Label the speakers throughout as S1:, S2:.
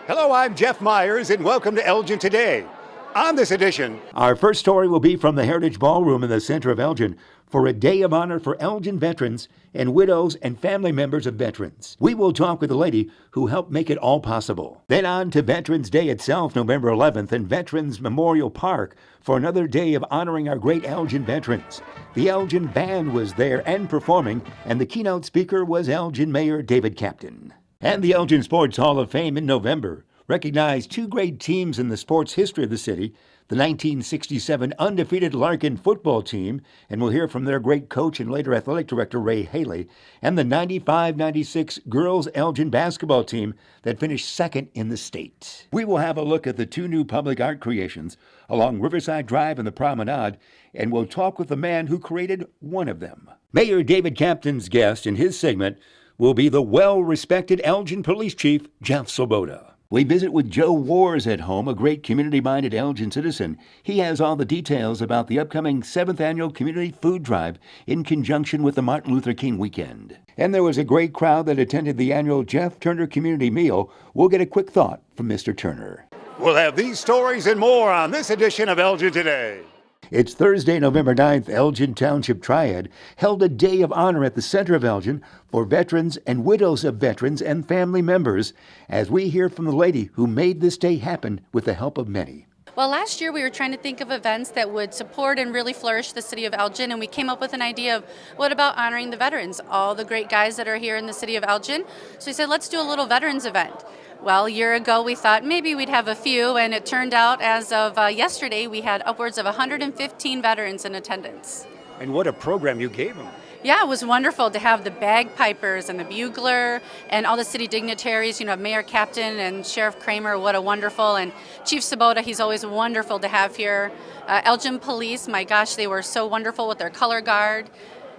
S1: Hello, I'm Jeff Myers, and welcome to Elgin Today. On this edition, our first story will be from the Heritage Ballroom in the center of Elgin for a day of honor for Elgin veterans and widows and family members of veterans. We will talk with a lady who helped make it all possible. Then on to Veterans Day itself, November 11th, and Veterans Memorial Park for another day of honoring our great Elgin veterans. The Elgin Band was there and performing, and the keynote speaker was Elgin Mayor David Captain. And the Elgin Sports Hall of Fame in November recognized two great teams in the sports history of the city, the 1967 undefeated Larkin football team, and we'll hear from their great coach and later athletic director Ray Haley, and the 95-96 girls Elgin basketball team that finished second in the state. We will have a look at the two new public art creations along Riverside Drive and the Promenade, and we'll talk with the man who created one of them. Mayor David Captain's guest in his segment will be the well-respected Elgin Police Chief Jeff Swoboda. We visit with Joe Wars at home, a great community-minded Elgin citizen. He has all the details about the upcoming 7th Annual Community Food Drive in conjunction with the Martin Luther King weekend. And there was a great crowd that attended the annual Jeff Turner Community Meal. We'll get a quick thought from Mr. Turner. We'll have these stories and more on this edition of Elgin Today. It's Thursday, November 9th. Elgin Township Triad held a day of honor at the center of Elgin for veterans and widows of veterans and family members, as we hear from the lady who made this day happen with the help of many.
S2: Well, last year we were trying to think of events that would support and really flourish the city of Elgin, and we came up with an idea of what about honoring the veterans, all the great guys that are here in the city of Elgin. So we said, let's do a little veterans event. Well, a year ago we thought maybe we'd have a few, and it turned out as of yesterday we had upwards of 115 veterans in attendance.
S1: And what a program you gave them.
S2: Yeah, it was wonderful to have the bagpipers and the bugler and all the city dignitaries, Mayor Captain and Sheriff Kramer, what a wonderful, and Chief Swoboda, he's always wonderful to have here. Elgin Police, my gosh, they were so wonderful with their color guard.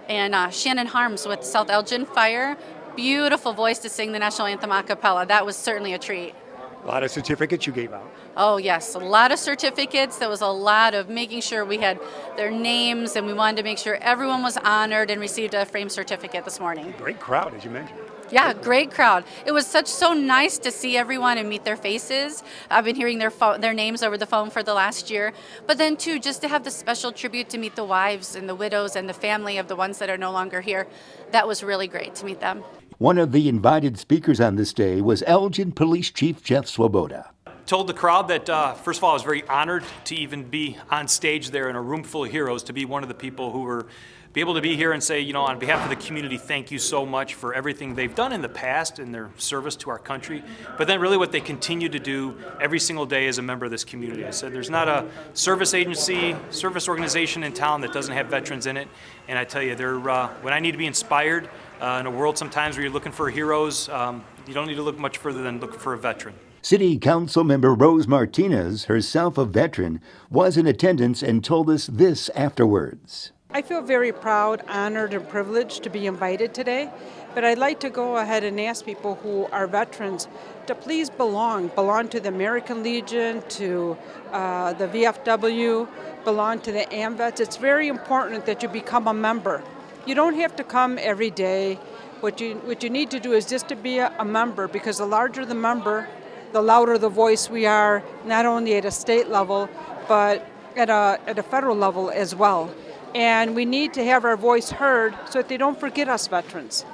S2: And Shannon Harms with South Elgin Fire, beautiful voice to sing the national anthem a cappella. That was certainly a treat.
S1: A lot of certificates you gave out.
S2: Oh, yes, a lot of certificates. There was a lot of making sure we had their names, and we wanted to make sure everyone was honored and received a framed certificate this morning.
S1: Great crowd, as you mentioned.
S2: Yeah, great crowd. It was so nice to see everyone and meet their faces. I've been hearing their names over the phone for the last year. But then, too, just to have the special tribute to meet the wives and the widows and the family of the ones that are no longer here, that was really great to meet them.
S1: One of the invited speakers on this day was Elgin Police Chief Jeff Swoboda.
S3: Told the crowd that, first of all, I was very honored to even be on stage there in a room full of heroes, to be one of the people who were be able to be here and say, on behalf of the community, thank you so much for everything they've done in the past in their service to our country, but then really what they continue to do every single day as a member of this community. I said there's not a service agency, service organization in town that doesn't have veterans in it, and I tell you, they're when I need to be inspired in a world sometimes where you're looking for heroes, you don't need to look much further than looking for a veteran.
S1: City Council member Rose Martinez, herself a veteran, was in attendance and told us this afterwards.
S4: I feel very proud, honored, and privileged to be invited today, but I'd like to go ahead and ask people who are veterans to please belong to the American Legion, to the VFW, belong to the AMVETS. It's very important that you become a member. You don't have to come every day. What you need to do is just to be a member, because the larger the member, the louder the voice we are, not only at a state level, but at a federal level as well. And we need to have our voice heard so that they don't forget us veterans.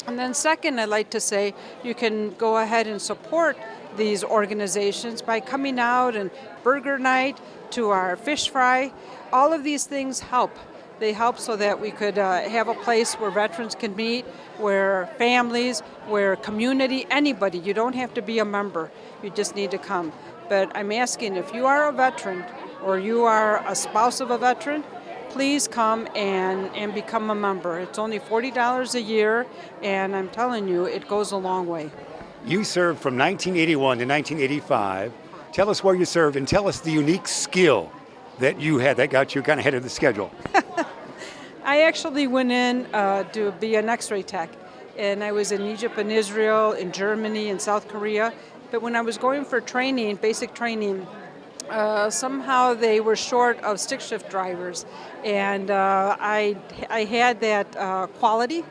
S4: And then second, I'd like to say you can go ahead and support these organizations by coming out and burger night to our fish fry. All of these things help. They help so that we could have a place where veterans can meet, where families, where community, anybody. You don't have to be a member. You just need to come. But I'm asking, if you are a veteran or you are a spouse of a veteran, please come and become a member. It's only $40 a year, and I'm telling you, it goes a long way.
S1: You served from 1981 to 1985. Tell us where you served and tell us the unique skill that you had that got you kind of ahead of the schedule.
S4: I actually went in to be an X-ray tech, and I was in Egypt and Israel, in Germany and South Korea. But when I was going for training, basic training, somehow they were short of stick shift drivers, and I had that quality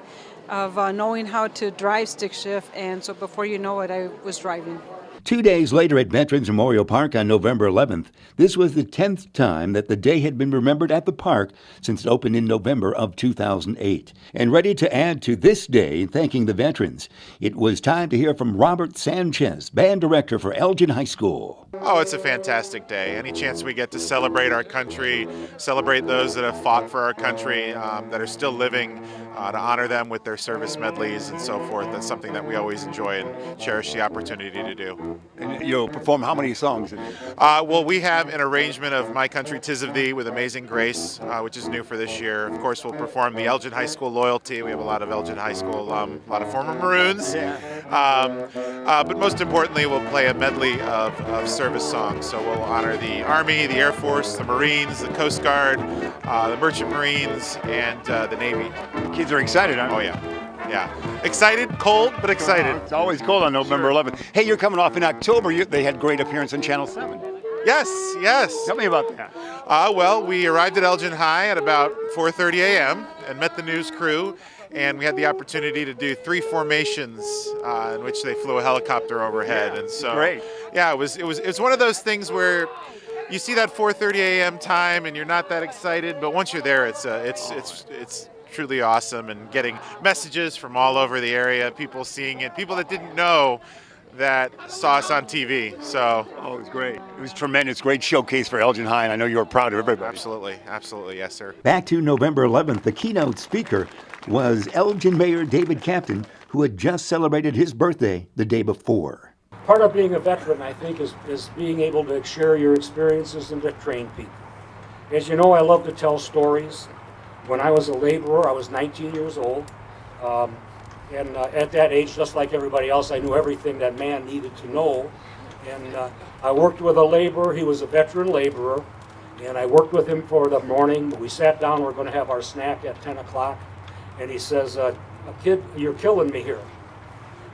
S4: of knowing how to drive stick shift, and so before you know it, I was driving.
S1: 2 days later at Veterans Memorial Park on November 11th, this was the 10th time that the day had been remembered at the park since it opened in November of 2008. And ready to add to this day, thanking the veterans, it was time to hear from Robert Sanchez, band director for Elgin High School.
S5: Oh, it's a fantastic day. Any chance we get to celebrate our country, celebrate those that have fought for our country, that are still living, to honor them with their service medleys and so forth. That's something that we always enjoy and cherish the opportunity to do.
S1: And you'll perform how many songs?
S5: Well, we have an arrangement of My Country 'Tis of Thee with Amazing Grace, which is new for this year. Of course, we'll perform the Elgin High School Loyalty. We have a lot of Elgin High School alum, a lot of former Maroons. But most importantly, we'll play a medley of service songs. So we'll honor the Army, the Air Force, the Marines, the Coast Guard, the Merchant Marines, and the Navy.
S1: Kids are excited, aren't they?
S5: Oh, yeah. Yeah. Excited, cold, but excited.
S1: It's always cold on November 11th. Hey, you're coming off in October. They had great appearance on Channel 7.
S5: Yes, yes.
S1: Tell me about that.
S5: Well, we arrived at Elgin High at about 4:30 a.m. and met the news crew, and we had the opportunity to do 3 formations in which they flew a helicopter overhead.
S1: Yeah,
S5: and so,
S1: great.
S5: Yeah, it was one of those things where you see that 4:30 a.m. time and you're not that excited, but once you're there, it's truly awesome, and getting messages from all over the area, people seeing it, people that didn't know that saw us on TV. So,
S1: oh, it was great. It was tremendous. Great showcase for Elgin High, and I know you were proud of everybody.
S5: Absolutely, yes, sir.
S1: Back to November 11th, the keynote speaker was Elgin Mayor David Captain, who had just celebrated his birthday the day before.
S6: Part of being a veteran, I think, is being able to share your experiences and to train people. As you know, I love to tell stories. When I was a laborer, I was 19 years old. And at that age, just like everybody else, I knew everything that man needed to know. And I worked with a laborer. He was a veteran laborer. And I worked with him for the morning. We sat down. We're going to have our snack at 10 o'clock. And he says, kid, you're killing me here.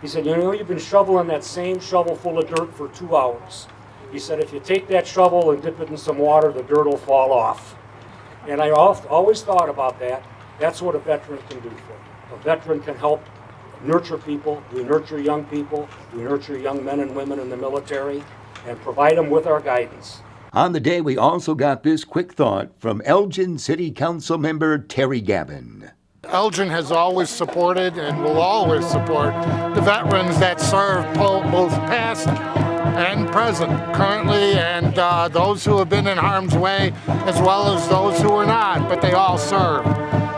S6: He said, you know, you've been shoveling that same shovel full of dirt for 2 hours. He said, if you take that shovel and dip it in some water, the dirt will fall off. And I always thought about that. That's what a veteran can do for you. A veteran can help nurture people. We nurture young people. We nurture young men and women in the military and provide them with our guidance.
S1: On the day, we also got this quick thought from Elgin City Council member Terry Gavin.
S7: Elgin has always supported and will always support the veterans that serve both past and present, currently, and those who have been in harm's way, as well as those who are not, but they all serve.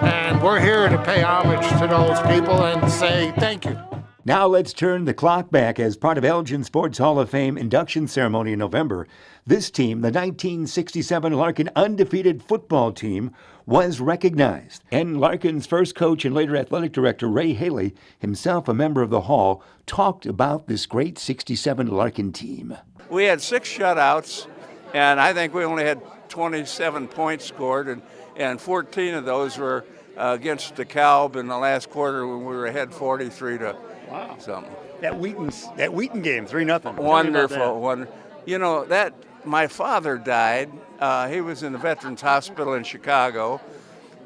S7: And we're here to pay homage to those people and say thank you.
S1: Now let's turn the clock back as part of Elgin Sports Hall of Fame induction ceremony in November. This team, the 1967 Larkin undefeated football team, was recognized. And Larkin's first coach and later athletic director, Ray Haley, himself a member of the Hall, talked about this great 67 Larkin team.
S8: We had 6 shutouts, and I think we only had 27 points scored, and 14 of those were against DeKalb in the last quarter when we were ahead 43 to something.
S1: That Wheaton game, 3-0.
S8: Wonderful. You know, that my father died. He was in the Veterans Hospital in Chicago,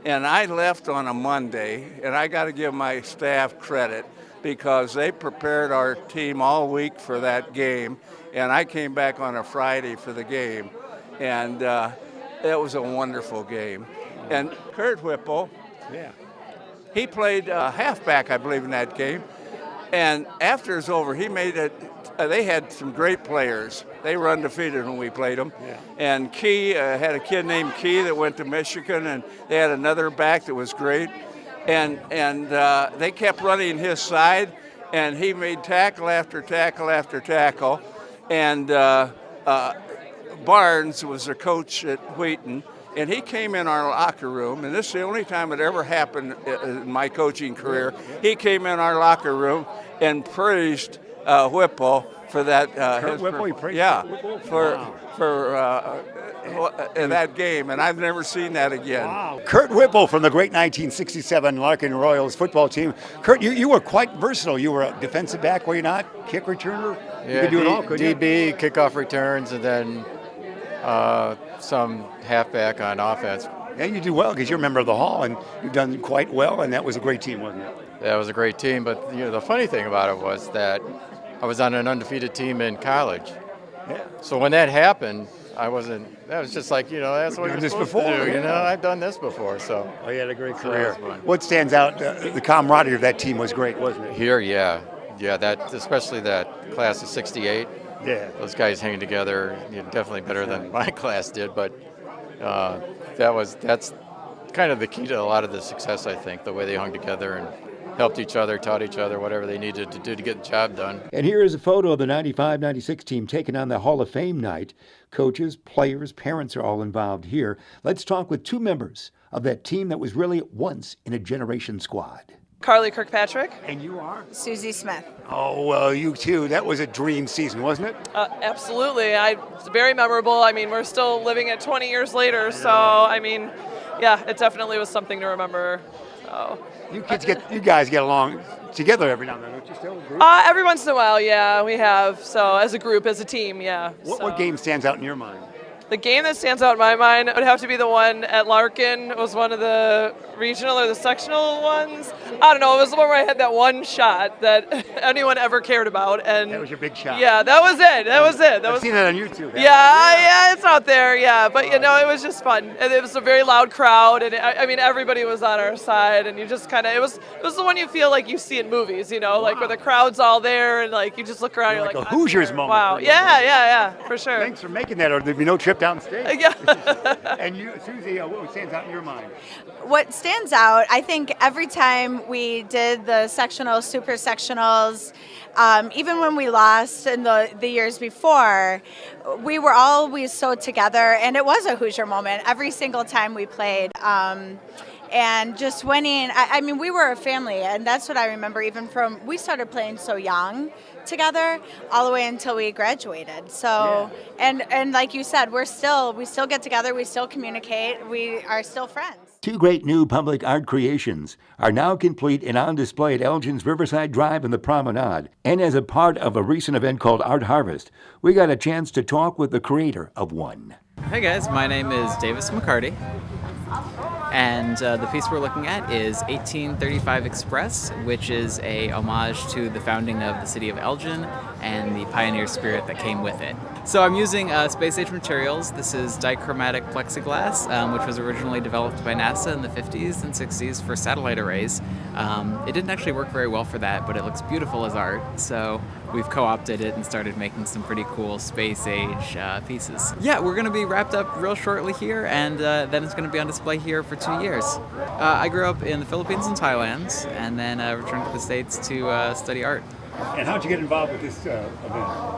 S8: and I left on a Monday, and I got to give my staff credit because they prepared our team all week for that game, and I came back on a Friday for the game, and it was a wonderful game. And Kurt Whipple, he played halfback, I believe, in that game. And after it's over, he made it. They had some great players. They were undefeated when we played them. Yeah. And Key had a kid named Key that went to Michigan, and they had another back that was great. And they kept running his side, and he made tackle after tackle after tackle. And Barnes was their coach at Wheaton. And he came in our locker room, and this is the only time it ever happened in my coaching career. He came in our locker room and praised Whipple for that.
S1: Whipple, he praised
S8: Whipple? For that game, and I've never seen that again.
S1: Wow. Kurt Whipple from the great 1967 Larkin Royals football team. Kurt, you were quite versatile. You were a defensive back, were you not? Kick returner?
S9: Yeah,
S1: you could do it all, couldn't
S9: DB,
S1: you?
S9: kickoff returns, and then some halfback on offense.
S1: Yeah, you do well because you're a member of the Hall, and you've done quite well, and that was a great team, wasn't it?
S9: That was a great team, but the funny thing about it was that I was on an undefeated team in college.
S1: Yeah.
S9: So when that happened, that was just like, that's what you're
S1: this
S9: supposed
S1: before,
S9: to do.
S1: yeah.
S9: I've done this before, so.
S1: Oh, you had a great
S9: So
S1: career.
S9: that was fun.
S1: What stands out? The camaraderie of that team was great, wasn't it?
S9: Here, yeah. Yeah, especially that class of 68.
S1: Yeah.
S9: Those guys hanging together, definitely better than my class did, but that's kind of the key to a lot of the success, I think, the way they hung together and helped each other, taught each other, whatever they needed to do to get the job done.
S1: And here is a photo of the 95-96 team taking on the Hall of Fame night. Coaches, players, parents are all involved here. Let's talk with two members of that team that was really once in a generation squad.
S10: Carly Kirkpatrick.
S1: And you are?
S11: Susie Smith.
S1: Oh, well, you too. That was a dream season, wasn't it?
S10: Absolutely. It's very memorable. I mean, we're still living it 20 years later, so I mean, yeah, it definitely was something to remember. So.
S1: You guys get along together every now and then, don't you still?
S10: Every once in a while, yeah, we have. So as a group, as a team, yeah.
S1: What game stands out in your mind?
S10: The game that stands out in my mind would have to be the one at Larkin. It was one of the regional or the sectional ones. I don't know. It was the one where I had that one shot that anyone ever cared about. And
S1: that was your big shot.
S10: Yeah, that was it.
S1: I've seen that on YouTube.
S10: Yeah, it's out there. Yeah, but it was just fun. And it was a very loud crowd, and I mean everybody was on our side, and you just kind of it was the one you feel like you see in movies, like where the crowd's all there, and like you just look around, you're like
S1: a Hoosiers moment.
S10: Wow. Yeah, for sure.
S1: Thanks for making that, or there'd be no trip downstate.
S10: Yeah.
S1: And you, Susie, what stands out in your mind?
S11: What stands out, I think every time we did the sectionals, super sectionals, even when we lost in the years before, we were always so together, and it was a Hoosier moment every single time we played. And just winning, I mean, we were a family, and that's what I remember even we started playing so young together all the way until we graduated. So, and like you said, we still get together, we still communicate, we are still friends.
S1: Two great new public art creations are now complete and on display at Elgin's Riverside Drive and the Promenade. And as a part of a recent event called Art Harvest, we got a chance to talk with the creator of one.
S12: Hi guys, my name is Davis McCarty. And the piece we're looking at is 1835 Express, which is a homage to the founding of the city of Elgin and the pioneer spirit that came with it. So I'm using space age materials. This is dichromatic plexiglass, which was originally developed by NASA in the 50s and 60s for satellite arrays. It didn't actually work very well for that, but it looks beautiful as art. So we've co-opted it and started making some pretty cool space age pieces. Yeah, we're going to be wrapped up real shortly here, and then it's going to be on display here for 2 years. I grew up in the Philippines and Thailand, and then returned to the States to study art.
S1: And how'd you get involved with this event?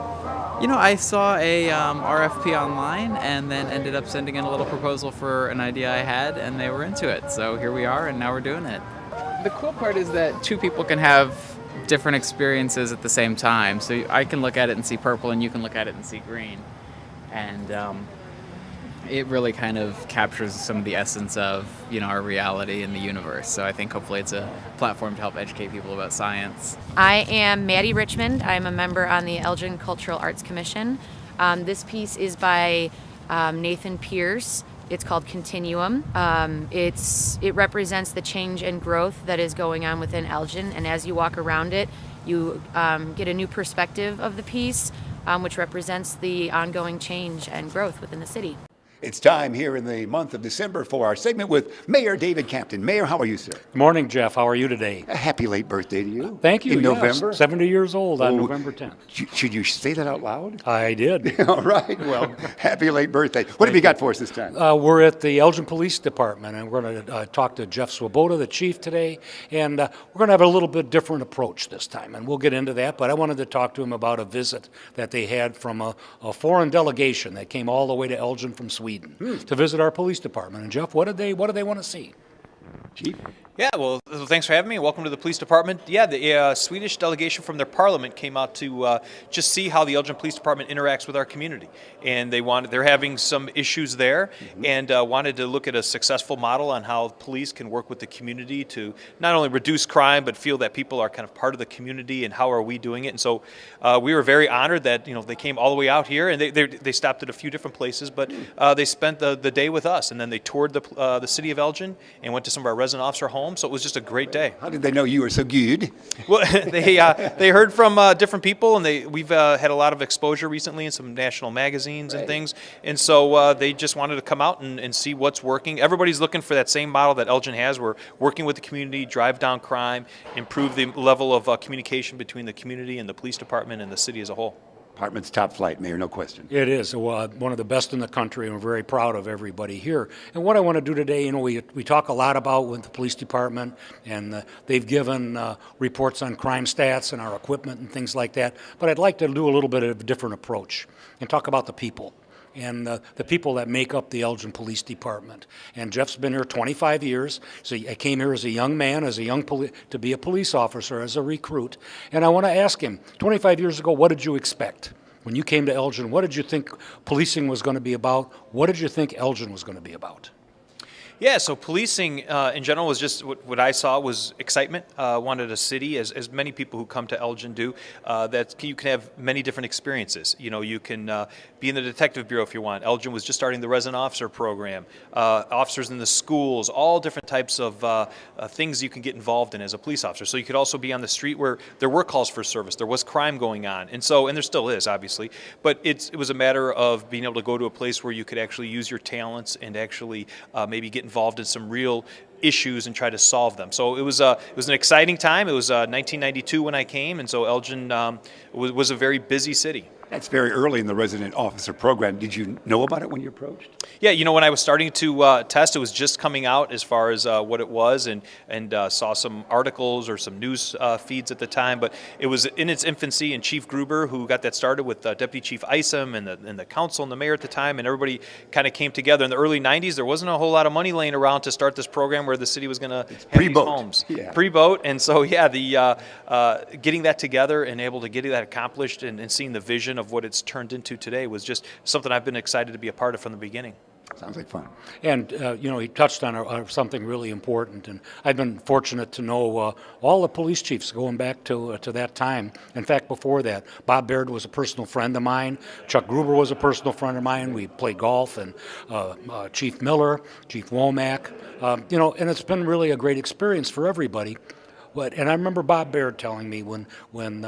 S12: I saw a RFP online and then ended up sending in a little proposal for an idea I had, and they were into it. So here we are, and now we're doing it. The cool part is that two people can have different experiences at the same time. So I can look at it and see purple, and you can look at it and see green. And it really kind of captures some of the essence of, our reality in the universe. So I think hopefully it's a platform to help educate people about science.
S13: I am Maddie Richmond. I'm a member on the Elgin Cultural Arts Commission. This piece is by Nathan Pierce. It's called Continuum. It represents the change and growth that is going on within Elgin, and as you walk around it, you get a new perspective of the piece, which represents the ongoing change and growth within the city.
S1: It's time here in the month of December for our segment with Mayor David Campton. Mayor, how are you, sir?
S6: Good morning, Jeff. How are you today?
S1: A happy late birthday to you.
S6: Thank you.
S1: In November?
S6: 70 years old on November 10th.
S1: Should you say that out loud?
S6: I did.
S1: All right. Well, happy late birthday. What have you got for us this time?
S6: We're at the Elgin Police Department, and we're going to talk to Jeff Swoboda, the chief, today. And we're going to have a little bit different approach this time, and we'll get into that. But I wanted to talk to him about a visit that they had from a foreign delegation that came all the way to Elgin from Sweden to visit our police department. And Jeff, what did they want to see?
S1: Chief?
S14: Yeah, well, thanks for having me. Welcome to the police department. Yeah, the Swedish delegation from their parliament came out to just see how the Elgin Police Department interacts with our community, and they're having some issues there, and wanted to look at a successful model on how police can work with the community to not only reduce crime but feel that people are kind of part of the community, and how are we doing it. And so we were very honored that they came all the way out here, and they stopped at a few different places, but they spent the day with us, and then they toured the city of Elgin and went to some some of our resident officer home, so it was just a great day.
S1: How did they know you were so good?
S14: Well, they heard from different people, and we've had a lot of exposure recently in some national magazines and things, and so they just wanted to come out and see what's working. Everybody's looking for that same model that Elgin has. We're working with the community, drive down crime, improve the level of communication between the community and the police department and the city as a whole.
S1: Department's top flight, Mayor, no question.
S6: It is one of the best in the country, and we're very proud of everybody here. And what I want to do today, we talk a lot about with the police department, and they've given reports on crime stats and our equipment and things like that. But I'd like to do a little bit of a different approach and talk about the people and the people that make up the Elgin Police Department. And Jeff's been here 25 years. So I came here as a young man, to be a police officer, as a recruit. And I want to ask him, 25 years ago, what did you expect? When you came to Elgin, what did you think policing was going to be about? What did you think Elgin was going to be about?
S14: Yeah, so policing in general was just what I saw was excitement. Wanted a city, as many people who come to Elgin do, that you can have many different experiences. You can be in the detective bureau if you want. Elgin was just starting the resident officer program. Officers in the schools, all different types of things you can get involved in as a police officer. So you could also be on the street where there were calls for service, there was crime going on, and there still is, obviously. But it was a matter of being able to go to a place where you could actually use your talents and actually maybe get involved in some real issues and try to solve them. So it was an exciting time. It was 1992 when I came, and so Elgin was a very busy city.
S1: That's very early in the resident officer program. Did you know about it when you approached?
S14: Yeah, when I was starting to test, it was just coming out as far as what it was, and saw some articles or some news feeds at the time. But it was in its infancy, and Chief Gruber, who got that started with Deputy Chief Isom and the council and the mayor at the time, and everybody kind of came together. In the early 90s, there wasn't a whole lot of money laying around to start this program where the city was going to have these homes.
S1: Yeah.
S14: Pre-boat, and so getting that together and able to get that accomplished and seeing the vision of what it's turned into today was just something I've been excited to be a part of from the beginning.
S1: Sounds like fun.
S6: And, he touched on something really important, and I've been fortunate to know all the police chiefs going back to that time. In fact, before that, Bob Baird was a personal friend of mine. Chuck Gruber was a personal friend of mine. We played golf, and Chief Miller, Chief Womack, and it's been really a great experience for everybody. And I remember Bob Baird telling me when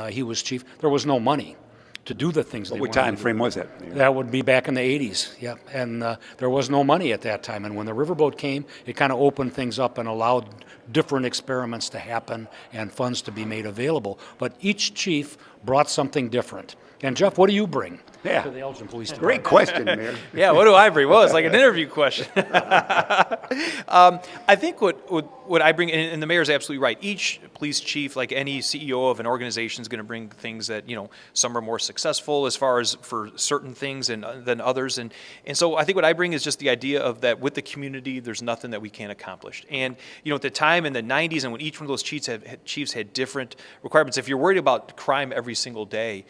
S6: he was chief, there was no money to do the things they wanted.
S1: What time frame was that?
S6: That would be back in the 80s, yeah. And there was no money at that time. And when the riverboat came, it kind of opened things up and allowed different experiments to happen and funds to be made available. But each chief brought something different. And Jeff, what do you bring to the Elgin Police Department?
S1: Great question, Mayor.
S14: Yeah, what do I bring? Well, it's like an interview question. I think what I bring, and the mayor's absolutely right, each police chief, like any CEO of an organization, is going to bring things that, some are more successful as far as for certain things than others. And so I think what I bring is just the idea of that with the community, there's nothing that we can't accomplish. And, at the time in the 90s, and when each one of those chiefs had different requirements, if you're worried about crime every single day,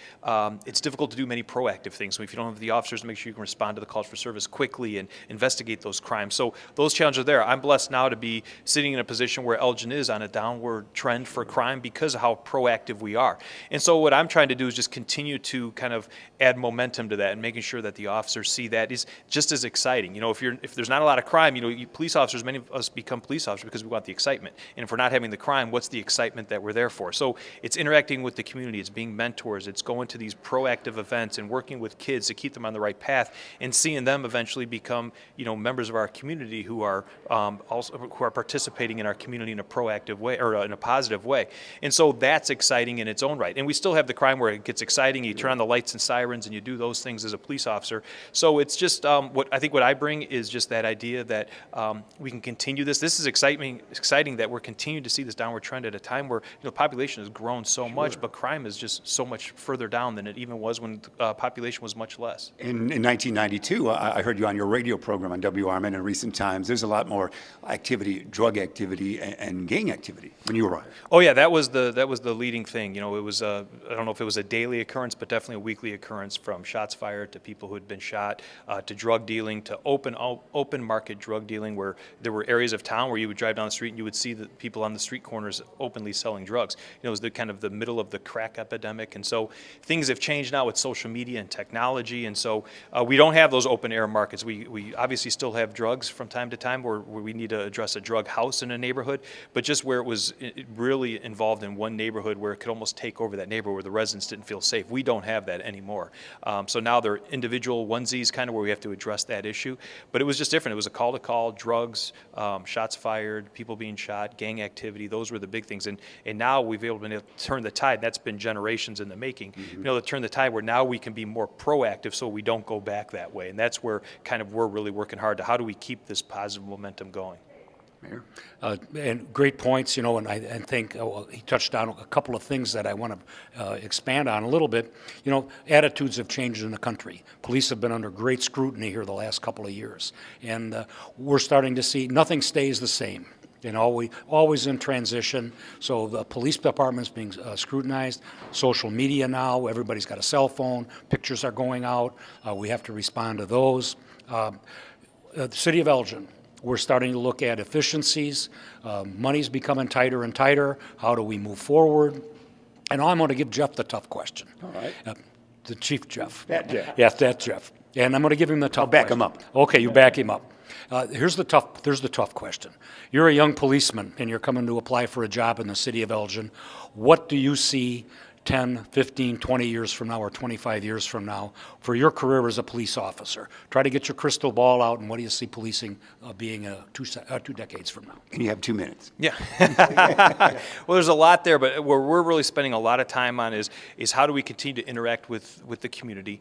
S14: it's difficult to do many proactive things. So if you don't have the officers, make sure you can respond to the calls for service quickly and investigate those crimes. So those challenges are there. I'm blessed now to be sitting in a position where Elgin is on a downward trend for crime because of how proactive we are. And so what I'm trying to do is just continue to kind of add momentum to that and making sure that the officers see that is just as exciting. If there's not a lot of crime, police officers, many of us become police officers because we want the excitement. And if we're not having the crime, what's the excitement that we're there for? So it's interacting with the community, it's being mentors, it's going to these proactive events and working with kids to keep them on the right path and seeing them eventually become, members of our community who are participating in our community in a proactive way or in a positive way. And so that's exciting in its own right. And we still have the crime where it gets exciting. You turn on the lights and sirens and you do those things as a police officer. So it's just what I bring is just that idea that we can continue this. This is exciting that we're continuing to see this downward trend at a time where the population has grown so much, but crime is just so much further down than it even was when the population was much less.
S1: In 1992, I heard you on your radio program on WRMN in recent times. There's a lot more activity, drug activity, and gang activity when you arrived.
S14: Oh yeah, that was the leading thing. It was I don't know if it was a daily occurrence, but definitely a weekly occurrence, from shots fired to people who had been shot, to drug dealing, to open market drug dealing, where there were areas of town where you would drive down the street and you would would see the people on the street corners openly selling drugs. It was the kind of the middle of the crack epidemic, and so things have changed now with social media and technology, and so we don't have those open air markets. We obviously still have drugs from time to time where we need to address a drug house in a neighborhood, but just where it was really involved in one neighborhood where it could almost take over that neighborhood where the residents didn't feel safe. We don't have that anymore. So now they're individual onesies kind of where we have to address that issue, but it was just different. It was a call to call, drugs, shots fired, people being shot, gang activity. Those were the big things, and now we've been able to turn the tide. That's been generations in the making.
S1: Mm-hmm.
S14: To turn the tide where now we can be more proactive so we don't go back that way, and that's where kind of we're really working hard to how do we keep this positive momentum going.
S1: Mayor?
S6: And great points, and I think he touched on a couple of things that I want to expand on a little bit. Attitudes have changed in the country. Police have been under great scrutiny here the last couple of years, and we're starting to see nothing stays the same. We always in transition. So the police department's being scrutinized. Social media now, everybody's got a cell phone. Pictures are going out. We have to respond to those. The city of Elgin, we're starting to look at efficiencies. Money's becoming tighter and tighter. How do we move forward? And I'm going to give Jeff the tough question.
S1: All right.
S6: The Chief Jeff.
S1: That Jeff.
S6: Yes, that Jeff. And I'm going to give him the tough
S1: I'll back
S6: question.
S1: him up.
S6: Okay, you back him up. Here's the tough question. You're a young policeman and you're coming to apply for a job in the city of Elgin. What do you see 10, 15, 20 years from now or 25 years from now for your career as a police officer? Try to get your crystal ball out, and what do you see policing being 2 decades from now?
S1: And you have 2 minutes.
S14: Yeah. Well, there's a lot there, but where we're really spending a lot of time on is how do we continue to interact with the community,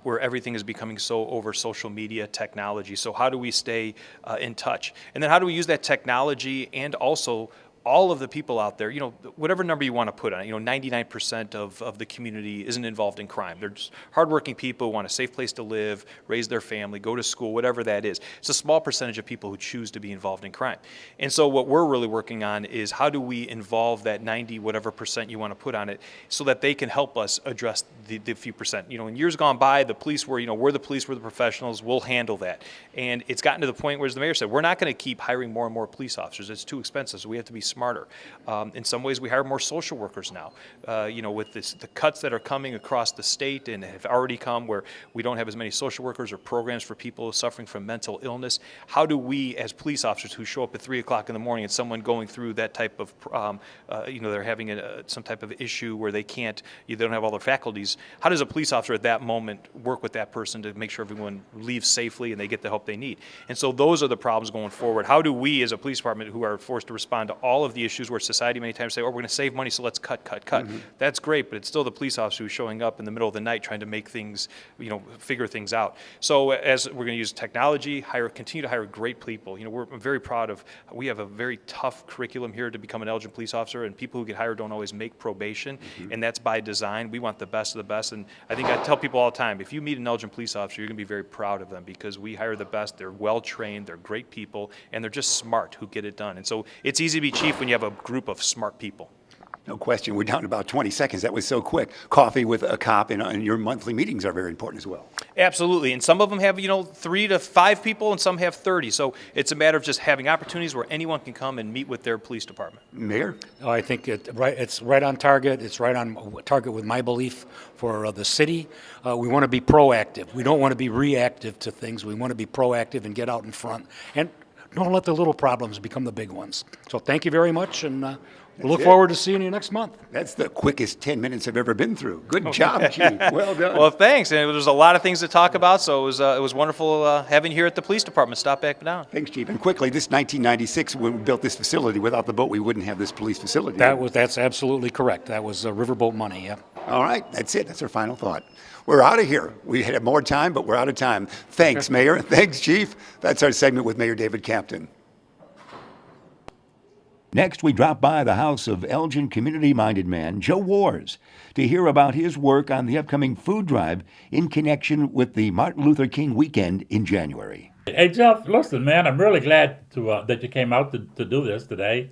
S14: where everything is becoming so over social media, technology. So how do we stay in touch? And then how do we use that technology and also all of the people out there, whatever number you want to put on it, 99% of the community isn't involved in crime. They're just hardworking people who want a safe place to live, raise their family, go to school, whatever that is. It's a small percentage of people who choose to be involved in crime. And so what we're really working on is how do we involve that 90 whatever percent you want to put on it so that they can help us address the few percent. In years gone by, the police were, we're the police, we're the professionals, we'll handle that. And it's gotten to the point where, as the mayor said, we're not going to keep hiring more and more police officers. It's too expensive, so we have to be smarter. In some ways, we hire more social workers now. With the cuts that are coming across the state and have already come where we don't have as many social workers or programs for people suffering from mental illness, how do we, as police officers who show up at 3 o'clock in the morning and someone going through that type of, they're having some type of issue where they don't have all their faculties, how does a police officer at that moment work with that person to make sure everyone leaves safely and they get the help they need? And so those are the problems going forward. How do we, as a police department who are forced to respond to all of the issues where society many times say, we're going to save money, so let's cut. Mm-hmm. That's great, but it's still the police officer who's showing up in the middle of the night trying to make things, figure things out. So as we're going to use technology, continue to hire great people. We're very proud of, we have a very tough curriculum here to become an Elgin police officer, and people who get hired don't always make probation, and that's by design. We want the best of the best, and I think I tell people all the time, if you meet an Elgin police officer, you're going to be very proud of them because we hire the best. They're well-trained, they're great people, and they're just smart who get it done. And so it's easy to be chief when you have a group of smart people.
S1: No question. We're down to about 20 seconds. That was so quick. Coffee with a cop and your monthly meetings are very important as well.
S14: Absolutely. And some of them have, 3 to 5 people and some have 30. So it's a matter of just having opportunities where anyone can come and meet with their police department.
S1: Mayor?
S6: I think it's right on target. It's right on target with my belief for the city. We want to be proactive. We don't want to be reactive to things. We want to be proactive and get out in front. And don't let the little problems become the big ones. So thank you very much, and we'll look forward to seeing you next month.
S1: That's the quickest 10 minutes I've ever been through. Good job, Chief. Well done.
S14: Well, thanks. And there's a lot of things to talk about, so it was wonderful having you here at the police department. Stop back down.
S1: Thanks, Chief. And quickly, this 1996, when we built this facility, without the boat, we wouldn't have this police facility.
S6: That's absolutely correct. That was riverboat money, yeah.
S1: All right, that's it. That's our final thought. We're out of here. We had more time, but we're out of time. Thanks, Mayor. Thanks, Chief. That's our segment with Mayor David Captain. Next, we drop by the house of Elgin community-minded man Joe Wars to hear about his work on the upcoming food drive in connection with the Martin Luther King weekend in January.
S15: Hey, Jeff, listen, man, I'm really glad that you came out to do this today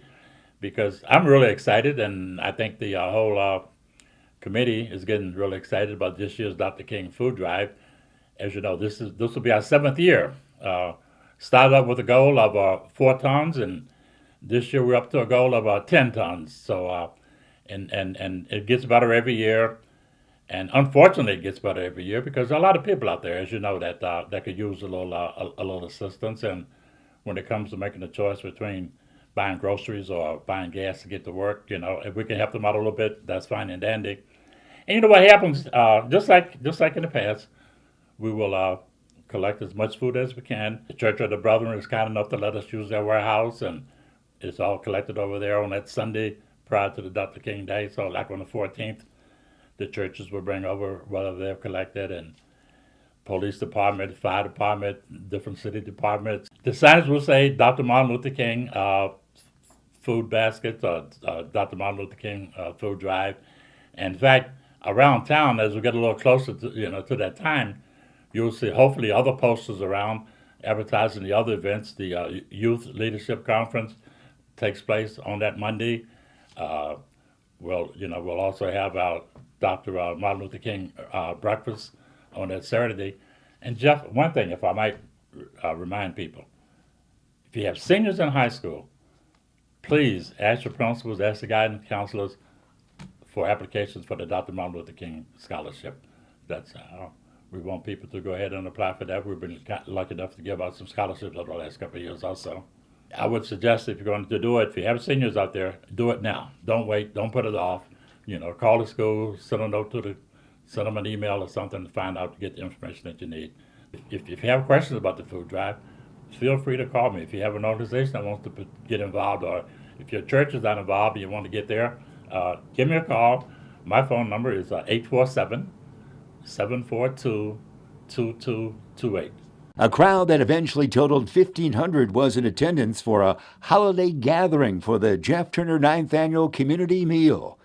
S15: because I'm really excited, and I think the whole committee is getting really excited about this year's Dr. King Food Drive. As you know, this will be our 7th year. Started up with a goal of 4 tons, and This year we're up to a goal of 10 tons. So, and it gets better every year. And unfortunately, it gets better every year because there are a lot of people out there, as you know, that could use a little assistance. And when it comes to making a choice between buying groceries or buying gas to get to work, if we can help them out a little bit, that's fine and dandy. And you know what happens? Just like in the past, we will collect as much food as we can. The Church of the Brethren is kind enough to let us use their warehouse, and it's all collected over there on that Sunday prior to the Dr. King Day. So like on the 14th, the churches will bring over whether they've collected, and police department, fire department, different city departments. The signs will say Dr. Martin Luther King food baskets or Dr. Martin Luther King food drive. And in fact, around town, as we get a little closer to that time, you'll see hopefully other posters around advertising the other events. The Youth Leadership Conference takes place on that Monday. We'll also have our Dr. Martin Luther King breakfast on that Saturday. And Jeff, one thing, if I might remind people, if you have seniors in high school, please ask your principals, ask the guidance counselors for applications for the Dr. Martin Luther King Scholarship. That's we want people to go ahead and apply for that. We've been lucky enough to give out some scholarships over the last couple of years also. I would suggest if you're going to do it, if you have seniors out there, do it now. Don't wait. Don't put it off. Call the school, send a note send them an email or something to find out to get the information that you need. If you have questions about the food drive, feel free to call me. If you have an organization that wants to get involved, or if your church is not involved and you want to get there, give me a call. My phone number is 847-742-2228.
S1: A crowd that eventually totaled 1,500 was in attendance for a holiday gathering for the Jeff Turner 9th Annual Community Meal.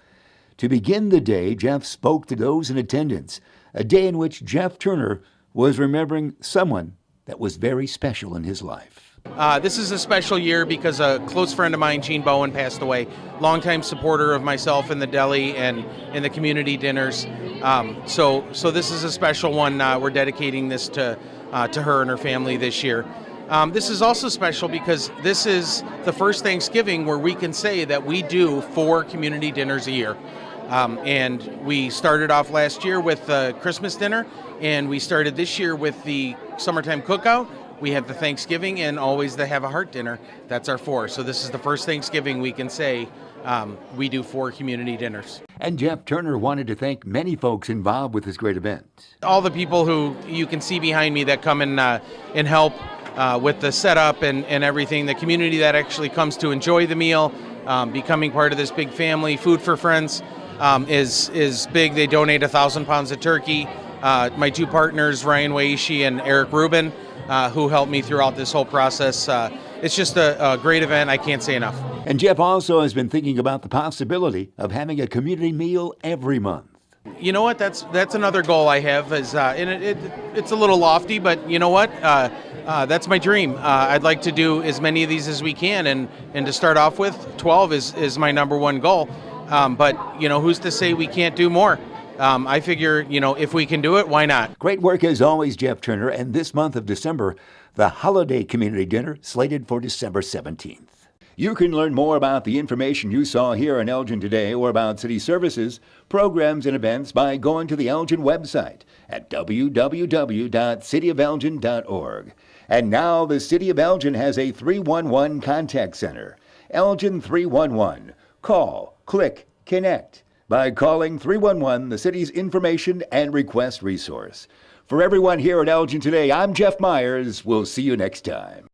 S1: To begin the day, Jeff spoke to those in attendance, a day in which Jeff Turner was remembering someone that was very special in his life.
S16: This is a special year because a close friend of mine, Gene Bowen, passed away. Longtime supporter of myself in the deli and in the community dinners. So this is a special one. We're dedicating this to her and her family this year. This is also special because this is the first Thanksgiving where we can say that we do 4 community dinners a year. And we started off last year with the Christmas dinner, and we started this year with the summertime cookout. We have the Thanksgiving and always the Have a Heart dinner. That's our 4. So this is the first Thanksgiving we can say we do 4 community dinners.
S1: And Jeff Turner wanted to thank many folks involved with this great event.
S16: All the people who you can see behind me that come and help with the setup and everything. The community that actually comes to enjoy the meal, becoming part of this big family. Food for Friends is big. They donate 1,000 pounds of turkey. My 2 partners, Ryan Waishi and Eric Rubin, who helped me throughout this whole process. It's just a great event. I can't say enough.
S1: And Jeff also has been thinking about the possibility of having a community meal every month.
S16: You know what? That's another goal I have. And it's a little lofty, but you know what? That's my dream. I'd like to do as many of these as we can, and to start off with, 12 is my number one goal. But who's to say we can't do more? I figure, if we can do it, why not?
S1: Great work as always, Jeff Turner. And this month of December, the holiday community dinner slated for December 17th. You can learn more about the information you saw here in Elgin today or about city services, programs, and events by going to the Elgin website at www.cityofelgin.org. And now the City of Elgin has a 311 contact center. Elgin 311. Call, click, connect by calling 311, the city's information and request resource. For everyone here at Elgin today, I'm Jeff Myers. We'll see you next time.